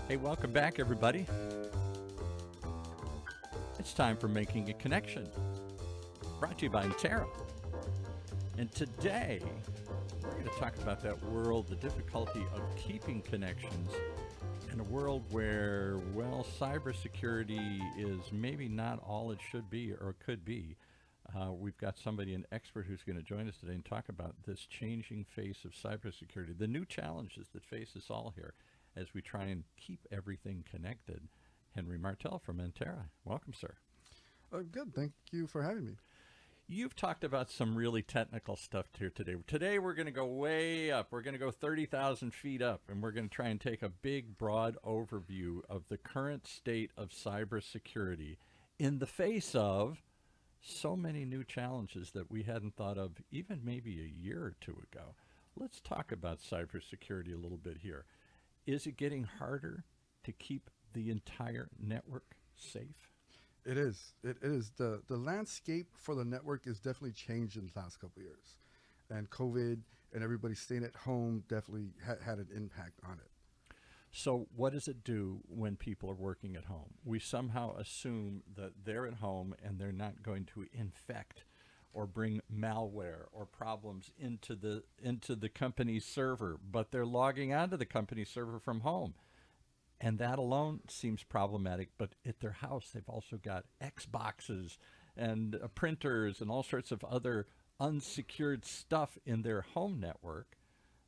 Hey, welcome back, everybody. It's time for Making a Connection, brought to you by ANTAIRA. And today, we're going to talk about that world, the difficulty of keeping connections in a world where, well, cybersecurity is maybe not all it should be or could be. We've got somebody, an expert, who's going to join us today and talk about this changing face of cybersecurity, the new challenges that face us all here as we try and keep everything connected. Henry Martel from ANTAIRA. Welcome, sir. Good. Thank you for having me. You've talked about some really technical stuff here today. Today we're going to go way up. We're going to go 30,000 feet up, and we're going to try and take a big, broad overview of the current state of cybersecurity in the face of so many new challenges that we hadn't thought of even maybe a year or two ago. Let's talk about cybersecurity a little bit here. Is it getting harder to keep the entire network safe? It is. It is. The landscape for the network is definitely changed in the last couple of years. And COVID and everybody staying at home definitely had an impact on it. So what does it do when people are working at home? We somehow assume that they're at home and they're not going to infect or bring malware or problems into the company's server, but they're logging onto the company server from home. And that alone seems problematic, but at their house, they've also got Xboxes and printers and all sorts of other unsecured stuff in their home network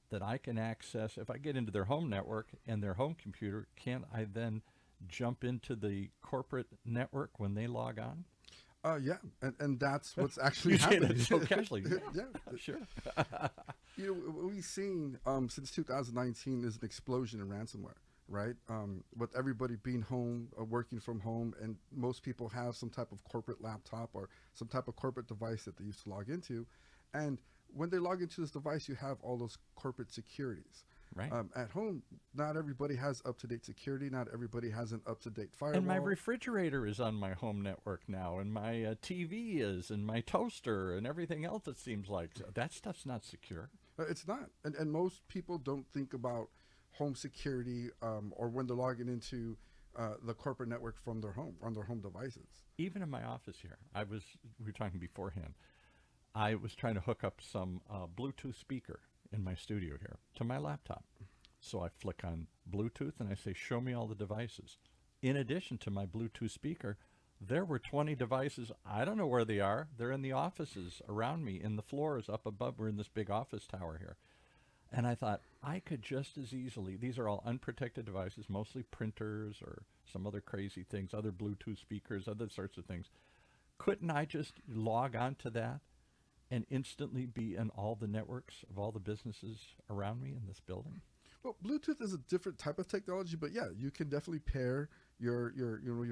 that I can access. If I get into their home network and their home computer, can I then jump into the corporate network when they log on? Yeah, and that's what's actually happening. You say that so casually. Yeah, Sure. what we've seen since 2019 is an explosion in ransomware, right? With everybody being home, working from home, and most people have some type of corporate laptop or some type of corporate device that they used to log into. And when they log into this device, you have all those corporate securities. Right. At home, not everybody has up-to-date security. Not everybody has an up-to-date firewall. And my refrigerator is on my home network now, and my TV is, and my toaster, and everything else. It seems like that stuff's not secure. It's not, and most people don't think about home security or when they're logging into the corporate network from their home, on their home devices. Even in my office here, we were talking beforehand. I was trying to hook up some Bluetooth speaker in my studio here to my laptop. So I flick on Bluetooth and I say, show me all the devices. In addition to my Bluetooth speaker, there were 20 devices. I don't know where they are. They're in the offices around me, in the floors up above. We're in this big office tower here. And I thought I could just as easily, these are all unprotected devices, mostly printers or some other crazy things, other Bluetooth speakers, other sorts of things. Couldn't I just log on to that and instantly be in all the networks of all the businesses around me in this building? Well, Bluetooth is a different type of technology, but yeah, you can definitely pair your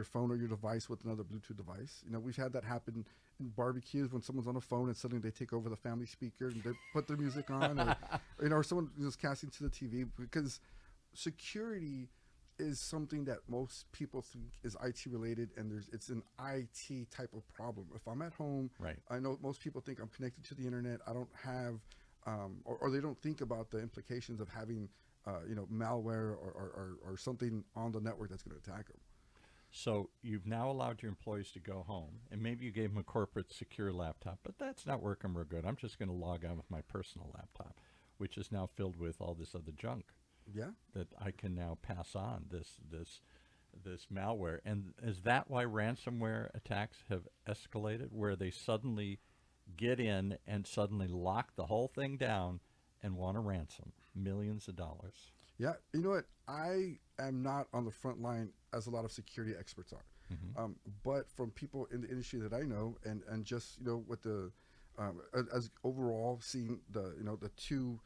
phone or your device with another Bluetooth device. We've had that happen in barbecues when someone's on a phone and suddenly they take over the family speaker and they put their music on, or someone is casting to the TV, because security is something that most people think is IT related, and it's an IT type of problem. If I'm at home, right, I know most people think I'm connected to the internet. I don't have, or they don't think about the implications of having, malware or something on the network that's going to attack them. So you've now allowed your employees to go home, and maybe you gave them a corporate secure laptop, but that's not working real good. I'm just going to log on with my personal laptop, which is now filled with all this other junk. Yeah, that I can now pass on this malware. And is that why ransomware attacks have escalated, where they suddenly get in and suddenly lock the whole thing down and want to ransom millions of dollars? Yeah, you know what? I am not on the front line as a lot of security experts are, but from people in the industry that I know, and just with the as overall seeing the two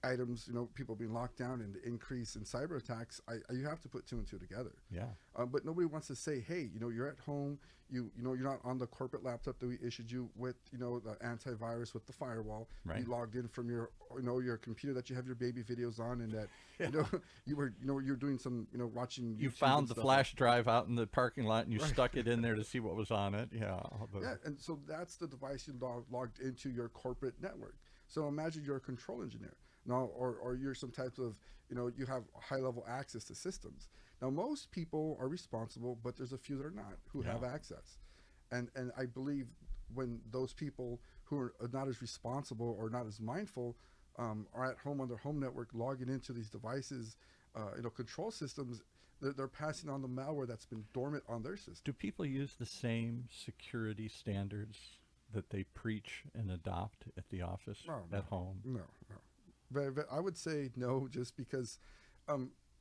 items, people being locked down and the increase in cyber attacks, you have to put two and two together. Yeah. But nobody wants to say, hey, you're at home, you're not on the corporate laptop that we issued you with, the antivirus with the firewall. Right. You logged in from your, your computer that you have your baby videos on, and that, you're doing some, watching YouTube. You found the flash drive out in the parking lot and you stuck it in there to see what was on it. Yeah. Yeah. And so that's the device you logged into your corporate network. So imagine you're a control engineer. no, or you're some type of, you have high level access to systems. Now, most people are responsible, but there's a few that are not who Yeah. have access, and I believe when those people who are not as responsible or not as mindful are at home on their home network logging into these devices, control systems, they're passing on the malware that's been dormant on their system. Do people use the same security standards that they preach and adopt at the office, No, at home? no, no. I would say no, just because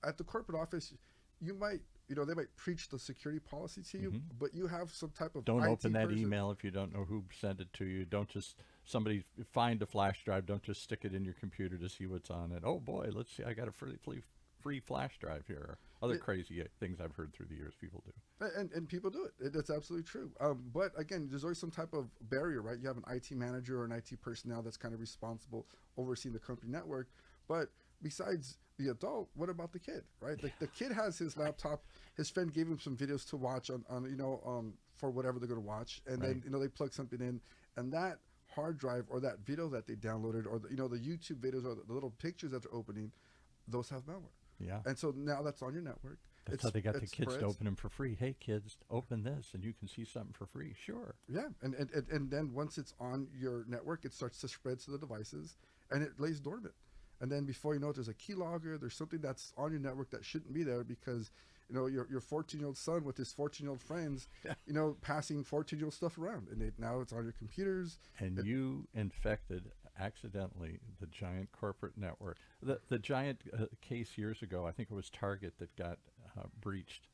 at the corporate office, you might, they might preach the security policy to you, but you have some type of Don't IT open that person. email if you don't know who sent it to you. Don't just somebody find a flash drive. Don't just stick it in your computer to see what's on it. Oh boy, let's see. I got a free flash drive here. Other crazy things I've heard through the years people do. And people do it. That's absolutely true. But again, there's always some type of barrier, right? You have an IT manager or an IT personnel that's kind of responsible overseeing the company network. But besides the adult, what about the kid, right? The kid has his laptop. His friend gave him some videos to watch on for whatever they're going to watch, and then they plug something in, and that hard drive or that video that they downloaded, or the YouTube videos or the little pictures that they're opening, those have malware. Yeah. And so now that's on your network. That's how they got the kids spreads. to open them for free. Hey, kids, open this and you can see something for free. Sure. Yeah, and then once it's on your network, it starts to spread to the devices, and it lays dormant. And then before you know it, there's a keylogger. There's something that's on your network that shouldn't be there because your 14-year-old son with his 14-year-old friends, passing 14-year-old stuff around, and now it's on your computers. And you infected accidentally the giant corporate network. The giant case years ago, I think it was Target that got breached,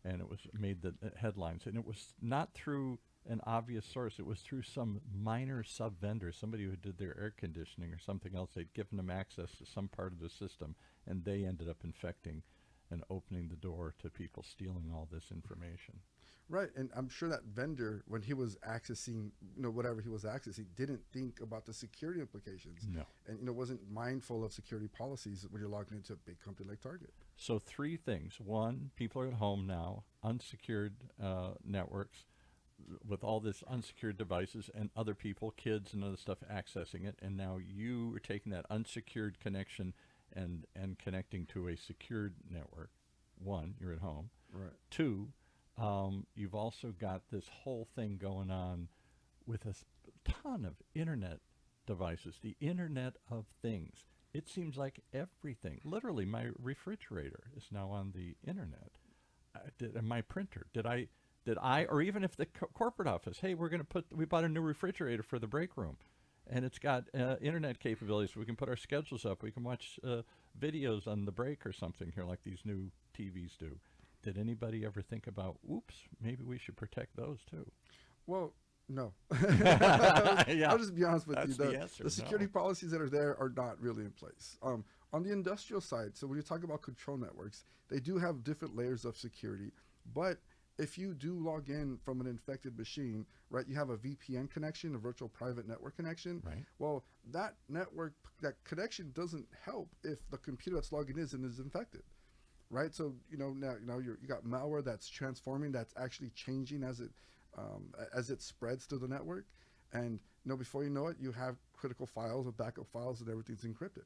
and it was made the headlines. And it was not through an obvious source. It was through some minor sub-vendor, somebody who did their air conditioning or something else. They'd given them access to some part of the system, and they ended up infecting and opening the door to people stealing all this information. Right, and I'm sure that vendor, when he was accessing, whatever he was accessing, didn't think about the security implications. No. And, wasn't mindful of security policies when you're logging into a big company like Target. So 3 things. 1, people are at home now, unsecured networks with all this unsecured devices and other people, kids and other stuff accessing it. And now you are taking that unsecured connection and connecting to a secured network. 1, you're at home. Right. 2, you've also got this whole thing going on with a ton of internet devices, the Internet of Things. It seems like everything, literally my refrigerator is now on the internet. My printer, did I, or even if the corporate office, hey, we bought a new refrigerator for the break room, and it's got internet capabilities. We can put our schedules up. We can watch videos on the break or something here like these new TVs do. Did anybody ever think about, oops, maybe we should protect those too? Well, no. Yeah. I'll just be honest with That's you. the answer, The security no. policies that are there are not really in place. On the industrial side, so when you talk about control networks, they do have different layers of security. But if you do log in from an infected machine, right, you have a VPN connection, a virtual private network connection. Right. Well, that connection doesn't help if the computer that's logging in is infected. Right, so now you got malware that's transforming, that's actually changing as it spreads through the network, and before you know it, you have critical files or backup files, and everything's encrypted.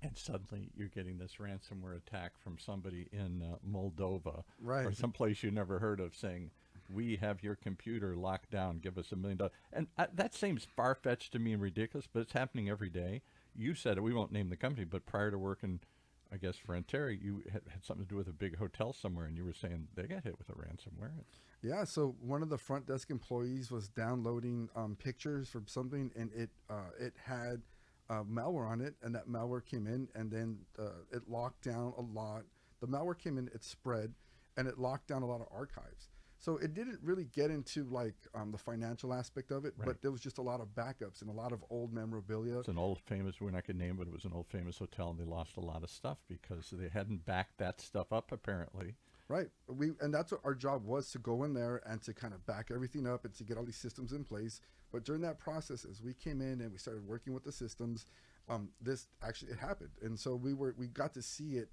And suddenly you're getting this ransomware attack from somebody in Moldova, Right. or someplace you never heard of, saying, "We have your computer locked down. Give us $1 million." And that seems far-fetched to me and ridiculous, but it's happening every day. You said it. We won't name the company, but prior to working, I guess, for ANTAIRA, you had something to do with a big hotel somewhere, and you were saying they got hit with a ransomware. Yeah, so one of the front desk employees was downloading pictures from something, and it had malware on it, and that malware came in, and then it locked down a lot. The malware came in, it spread, and it locked down a lot of archives. So it didn't really get into the financial aspect of it, Right. but there was just a lot of backups and a lot of old memorabilia. It's an old famous, we're not going to name it, it was an old famous hotel, and they lost a lot of stuff because they hadn't backed that stuff up, apparently. Right. And that's what our job was, to go in there and to kind of back everything up and to get all these systems in place. But during that process, as we came in and we started working with the systems, this actually, it happened. And so we got to see it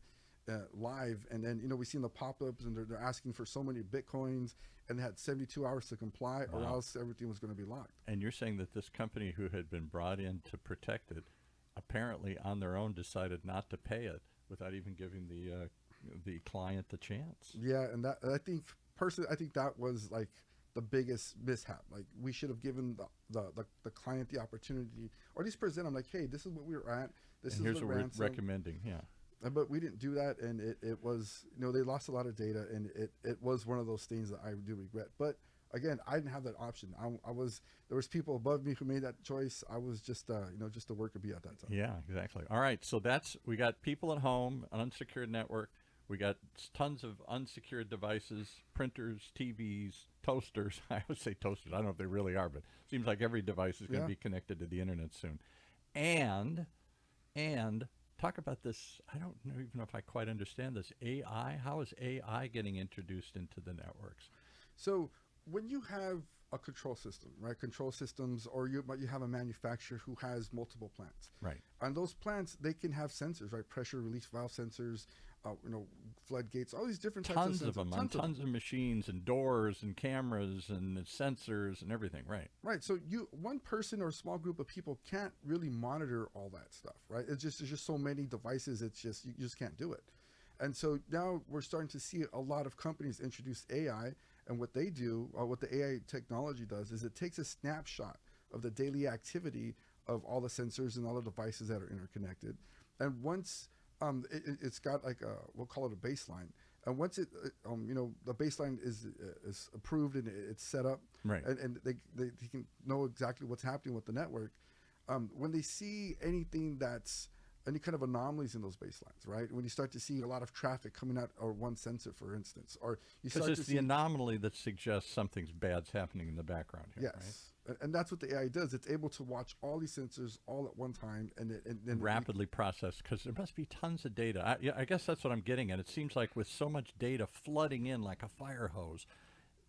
live, and then we seen the pop-ups, and they're asking for so many bitcoins, and they had 72 hours to comply, or Wow. else everything was going to be locked. And you're saying that this company who had been brought in to protect it apparently on their own decided not to pay it without even giving the client the chance. Yeah, and that I think personally, I think that was like the biggest mishap. Like we should have given the client the opportunity, or at least present them like, hey, this is what we were at. This And is here's the what we're ransom. recommending. Yeah. But we didn't do that, and it was, they lost a lot of data, and it was one of those things that I do regret. But again, I didn't have that option. I was there was people above me who made that choice. I was just just a worker bee at that time. Yeah, exactly. All right, so we got people at home, an unsecured network. We got tons of unsecured devices, printers, TVs, toasters. I would say toasters. I don't know if they really are, but it seems like every device is going to be connected to the internet soon. And talk about this. I don't even know if I quite understand this. AI. How is AI getting introduced into the networks? So when you have a control system, right? Control systems, or you have a manufacturer who has multiple plants. Right. On those plants, they can have sensors, right? Pressure release valve sensors, floodgates, all these different types Tons of of sensors. them on tons of machines and doors and cameras and sensors and everything. Right. Right. So one person or a small group of people can't really monitor all that stuff, right? There's just so many devices. It's just, you just can't do it. And so now we're starting to see a lot of companies introduce AI, and what they do, what the AI technology does, is it takes a snapshot of the daily activity of all the sensors and all the devices that are interconnected. And once it's got like we'll call it a baseline. And once the baseline is approved and it's set up, right, and they can know exactly what's happening with the network. When they see anything that's any kind of anomalies in those baselines, right? When you start to see a lot of traffic coming out of one sensor, for instance, or you start to see... Because it's the anomaly that suggests something's bad's happening in the background here, yes. Right? And that's what the AI does. It's able to watch all these sensors all at one time and then rapidly process, because there must be tons of data. I guess that's what I'm getting at. It seems like with so much data flooding in like a fire hose,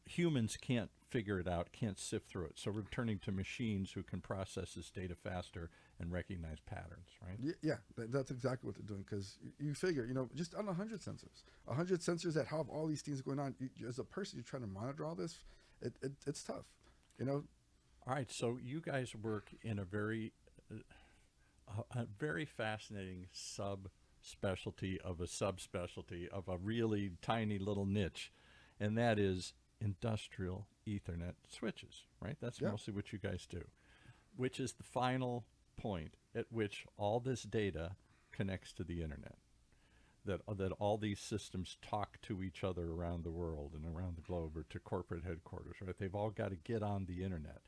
humans can't figure it out, can't sift through it. So we're turning to machines who can process this data faster and recognize patterns, right? Yeah, that's exactly what they're doing. Because you figure, just on 100 sensors that have all these things going on, as a person, you're trying to monitor all this, it's tough, All right, so you guys work in a very fascinating subspecialty of a subspecialty of a really tiny little niche, and that is industrial Ethernet switches, right? That's mostly what you guys do, which is the final point at which all this data connects to the internet, that all these systems talk to each other around the world and around the globe, or to corporate headquarters, right? They've all got to get on the internet.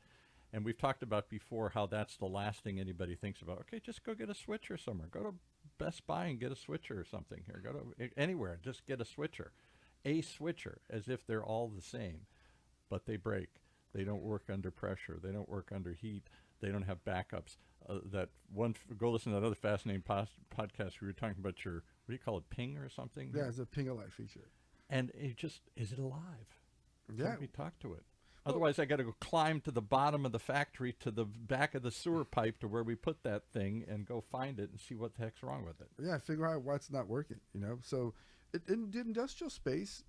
And we've talked about before how that's the last thing anybody thinks about. Okay, just go get a switcher somewhere. Go to Best Buy and get a switcher or something here. Go to anywhere, just get a switcher. A switcher, as if they're all the same, but they break. They don't work under pressure. They don't work under heat. They don't have backups. Go listen to that other fascinating podcast. We were talking about your, what do you call it, ping or something? Yeah, it's a ping alive feature. And is it alive? Yeah. Can we talk to it? Otherwise, I got to go climb to the bottom of the factory, to the back of the sewer pipe, to where we put that thing, and go find it and see what the heck's wrong with it. Yeah, figure out why it's not working. So in the industrial space,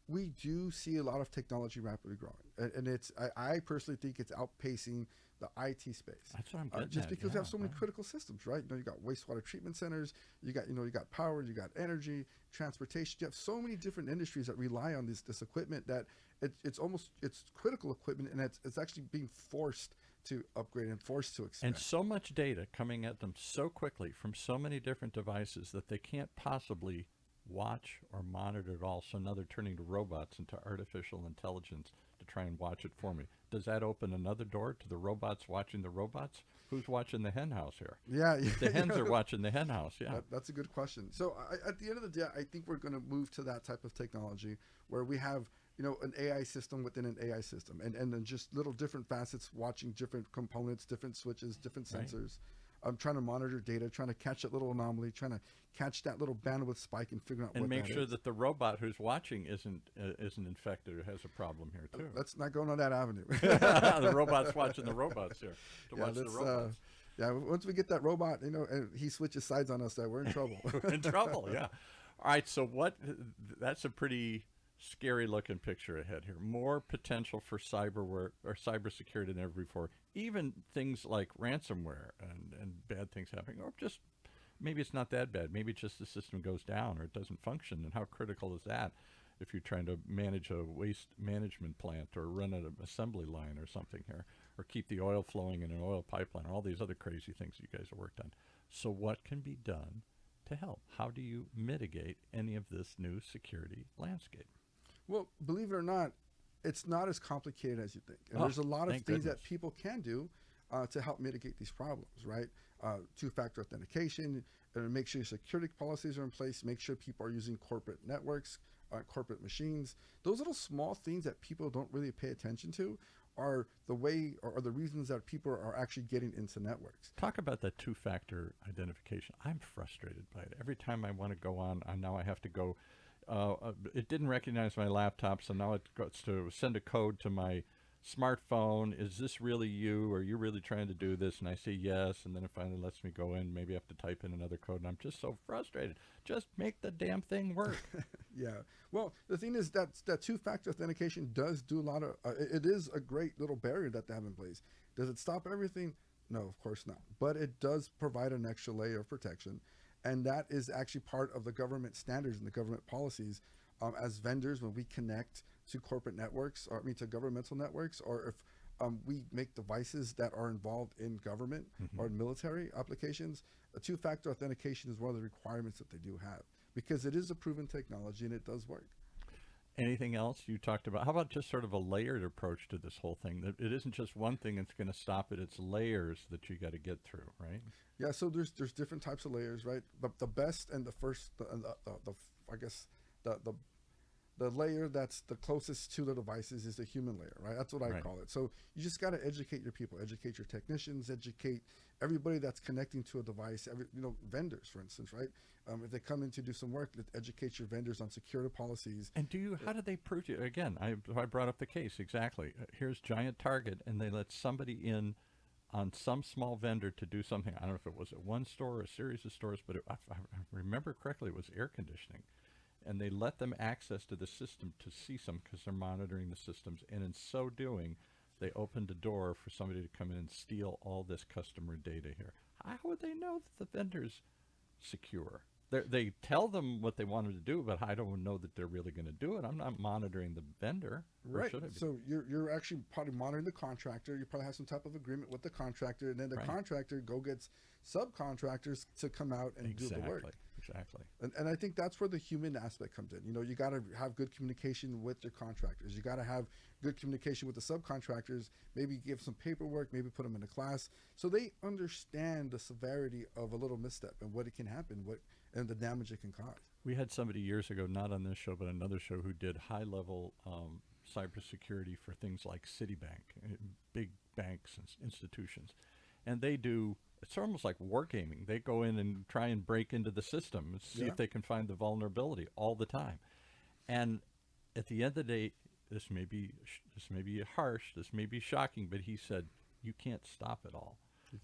we do see a lot of technology rapidly growing, and I personally think it's outpacing the IT space. That's what I'm getting just at. because we have so many critical systems, right? You got wastewater treatment centers, you got power, you got energy, transportation. You have so many different industries that rely on this equipment that it's critical equipment, and it's actually being forced to upgrade and forced to expand. And so much data coming at them so quickly from so many different devices that they can't possibly watch or monitor it all. So now they're turning to robots and to artificial intelligence to try and watch it for me. Does that open another door to the robots watching the robots? Who's watching the hen house here? Yeah. The hens are watching the hen house, yeah. That's a good question. So at the end of the day, I think we're going to move to that type of technology where we have an AI system within an AI system, and then just little different facets watching different components, different switches, different sensors. I'm trying to monitor data, trying to catch that little anomaly, trying to catch that little bandwidth spike and figure out and what make that sure is. that the robot who's watching isn't infected or has a problem here too. Let's not go on that avenue. The robot's watching the robots here to watch the robots. Once we get that robot, and he switches sides on us, we're in trouble. We're in trouble, yeah. All right, so that's a pretty scary looking picture ahead here. More potential for cyberware or cybersecurity than ever before. Even things like ransomware and bad things happening, or just maybe it's not that bad. Maybe it's just the system goes down or it doesn't function. And how critical is that if you're trying to manage a waste management plant or run an assembly line or something here, or keep the oil flowing in an oil pipeline, or all these other crazy things you guys have worked on. So what can be done to help? How do you mitigate any of this new security landscape? Well, believe it or not, it's not as complicated as you think. And Oh, there's a lot of thank things goodness. that people can do to help mitigate these problems, right? Two-factor authentication, make sure your security policies are in place, make sure people are using corporate networks, corporate machines. Those little small things that people don't really pay attention to are the way or the reasons that people are actually getting into networks. Talk about that two-factor identification. I'm frustrated by it. Every time I want to go on, now I have to go. It didn't recognize my laptop, so now it goes to send a code to my smartphone. Is this really you? Are you really trying to do this? And I say yes, and then it finally lets me go in. Maybe I have to type in another code, and I'm just so frustrated. Just make the damn thing work. Yeah. Well, the thing is that two-factor authentication does do a lot of. It is a great little barrier that they have in place. Does it stop everything? No, of course not. But it does provide an extra layer of protection, and that is actually part of the government standards and the government policies. As vendors, when we connect to corporate networks, or to governmental networks, or if we make devices that are involved in government or in military applications, a two-factor authentication is one of the requirements that they do have, because it is a proven technology and it does work. Anything else you talked about? How about just sort of a layered approach to this whole thing? That it isn't just one thing that's going to stop it. It's layers that you got to get through, right? Yeah, so there's different types of layers, right? The best and the first, I guess the layer that's the closest to the devices is the human layer, right? That's what I Right. call it. So you just got to educate your people, educate your technicians, educate everybody that's connecting to a device. Vendors, for instance, right? If they come in to do some work, educate your vendors on security policies. And how do they prove to you? Again, I brought up the case, exactly. Here's Giant Target, and they let somebody in on some small vendor to do something. I don't know if it was at one store or a series of stores, but if I remember correctly, it was air conditioning. And they let them access to the system to see some, because they're monitoring the systems. And in so doing, they opened a door for somebody to come in and steal all this customer data here. How would they know that the vendor's secure? They tell them what they wanted to do, but I don't know that they're really going to do it. I'm not monitoring the vendor. Or Right. should I be? So you're actually probably monitoring the contractor. You probably have some type of agreement with the contractor, and then the Right. contractor gets subcontractors to come out and do the work. Exactly. And I think that's where the human aspect comes in. You got to have good communication with your contractors. You got to have good communication with the subcontractors. Maybe give some paperwork, maybe put them in a class so they understand the severity of a little misstep and what it can happen, and the damage it can cause. We had somebody years ago, not on this show, but another show, who did high-level cybersecurity for things like Citibank, big banks and institutions. And they do, it's almost like wargaming. They go in and try and break into the system and see if they can find the vulnerability all the time. And at the end of the day, this may be harsh, this may be shocking, but he said, you can't stop it all.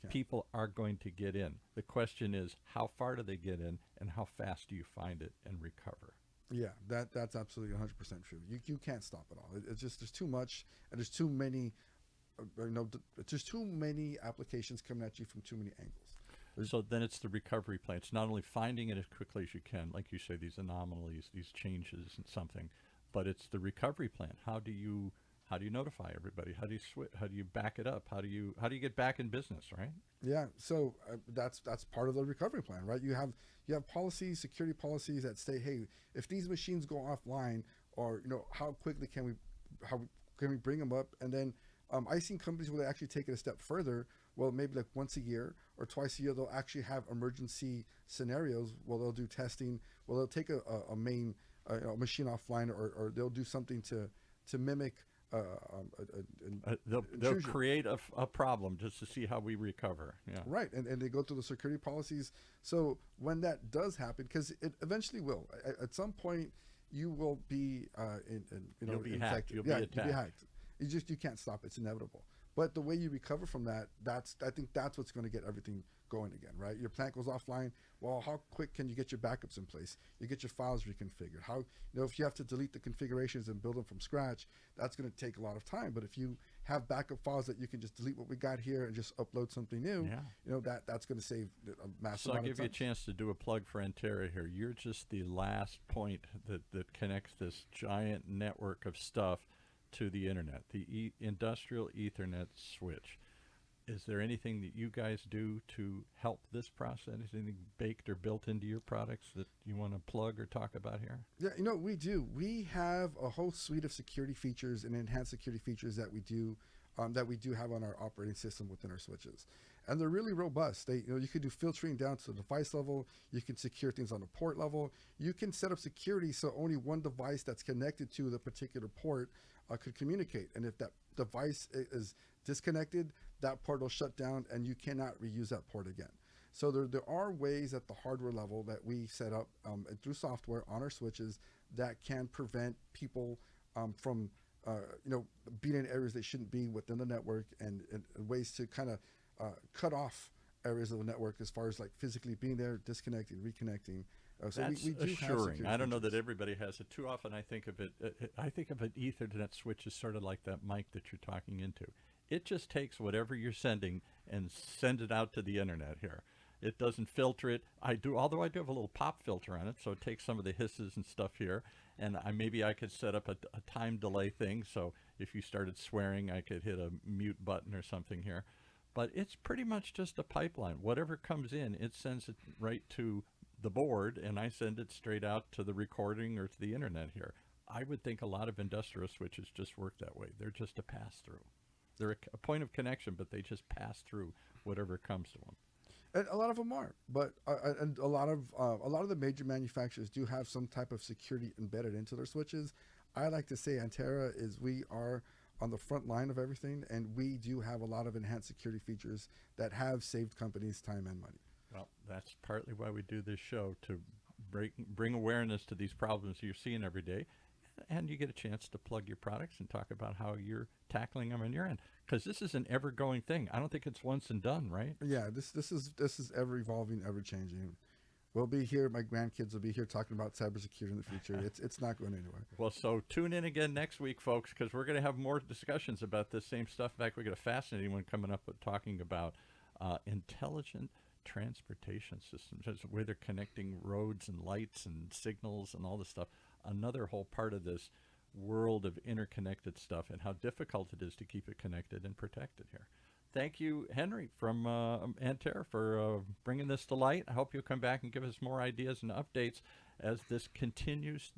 People are going to get in. The question is, how far do they get in, and how fast do you find it and recover? Yeah, that's absolutely 100% true. You can't stop it all. It's just there's too much, and there's too many. There's too many applications coming at you from too many angles. So then it's the recovery plan. It's not only finding it as quickly as you can, like you say, these anomalies, these changes and something, but it's the recovery plan. How do you notify everybody? How do you back it up? How do you get back in business, right? Yeah, so that's part of the recovery plan, right? You have policies, security policies that say, hey, if these machines go offline, or how quickly can we bring them up? And then I've seen companies where they actually take it a step further. Well, maybe like once a year or twice a year, they'll actually have emergency scenarios. Well, they'll do testing. Well, they'll take a main machine offline, or they'll do something to mimic. They'll create a problem just to see how we recover. Yeah. Right, and they go through the security policies. So when that does happen, because it eventually will, at some point you will be you'll be hacked. infected. You'll be attacked. You'll be hacked. You can't stop it. It's inevitable. But the way you recover from that, I think that's what's going to get everything going again, right? Your plant goes offline. Well, how quick can you get your backups in place? You get your files reconfigured. How, if you have to delete the configurations and build them from scratch, that's going to take a lot of time. But if you have backup files that you can just delete what we got here and just upload something new, that's going to save a massive So I'll amount of give time. you a chance to do a plug for ANTAIRA here. You're just the last point that connects this giant network of stuff to the internet, the industrial Ethernet switch. Is there anything that you guys do to help this process? Anything baked or built into your products that you want to plug or talk about here? Yeah, we do. We have a whole suite of security features and enhanced security features that we do have on our operating system within our switches, and they're really robust. You can do filtering down to the device level. You can secure things on the port level. You can set up security so only one device that's connected to the particular port could communicate, and if that device is disconnected, that port will shut down and you cannot reuse that port again. So there are ways at the hardware level that we set up through software on our switches that can prevent people from being in areas they shouldn't be within the network, and ways to kind of cut off areas of the network as far as like physically being there, disconnecting, reconnecting. So That's we do assuring. have I don't know that features. everybody has it. Too often I think of it, I think of an Ethernet switch as sort of like that mic that you're talking into. It just takes whatever you're sending and send it out to the internet here. It doesn't filter it. Although I do have a little pop filter on it, so it takes some of the hisses and stuff here. And maybe I could set up a time delay thing, so if you started swearing, I could hit a mute button or something here. But it's pretty much just a pipeline. Whatever comes in, it sends it right to the board, and I send it straight out to the recording or to the internet here. I would think a lot of industrial switches just work that way. They're just a pass-through. They're a point of connection, but they just pass through whatever comes to them. And a lot of them are, but and a lot of the major manufacturers do have some type of security embedded into their switches. I like to say ANTAIRA we are on the front line of everything, and we do have a lot of enhanced security features that have saved companies time and money. Well, that's partly why we do this show, to bring awareness to these problems you're seeing every day, and you get a chance to plug your products and talk about how you're tackling them on your end, because this is an ever-going thing. I don't think it's once and done, right? Yeah, this is ever evolving, ever changing. We'll be here. My grandkids will be here talking about cybersecurity in the future. It's not going anywhere. Well, so tune in again next week, folks, because we're going to have more discussions about this same stuff. In fact, we got a fascinating one coming up with talking about intelligent transportation systems, that's where they're connecting roads and lights and signals and all this stuff. Another whole part of this world of interconnected stuff, and how difficult it is to keep it connected and protected here. Thank you, Henry from ANTAIRA, for bringing this to light. I hope you'll come back and give us more ideas and updates as this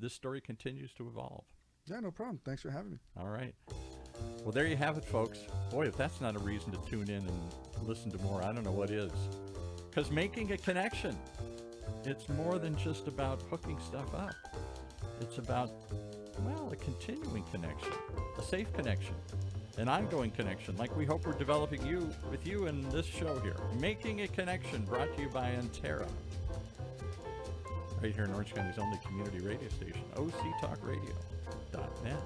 story continues to evolve. Yeah, no problem. Thanks for having me. All right. Well, there you have it, folks. Boy, if that's not a reason to tune in and listen to more, I don't know what is. Because making a connection, it's more than just about hooking stuff up. It's about, well, a continuing connection, a safe connection, an ongoing connection, like we hope we're developing with you in this show here. Making a Connection, brought to you by ANTAIRA. Right here in Orange County's only community radio station, octalkradio.net.